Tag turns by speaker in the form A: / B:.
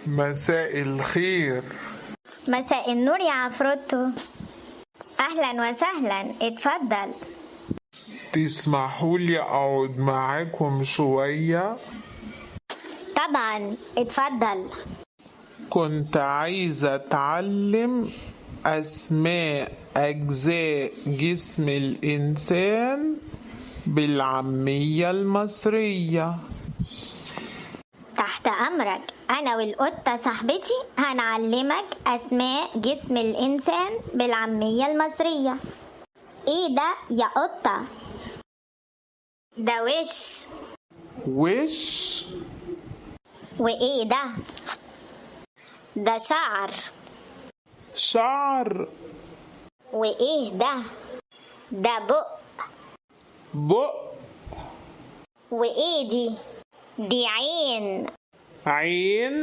A: مساء الخير.
B: مساء النور يا عفروتو. أهلا وسهلا، اتفضل.
A: تسمحوا لي أقعد معاكم شوية؟
B: طبعا اتفضل.
A: كنت عايزة أتعلم أسماء أجزاء جسم الإنسان بالعامية المصرية.
B: تحت أمرك، أنا والقطة صاحبتي هنعلمك أسماء جسم الإنسان بالعامية المصرية. إيه ده يا قطة؟ ده وش.
A: وش.
B: وإيه ده؟ ده شعر.
A: شعر.
B: وإيه ده؟ ده بق.
A: بق.
B: وإيه دي؟ دي عين.
A: عين.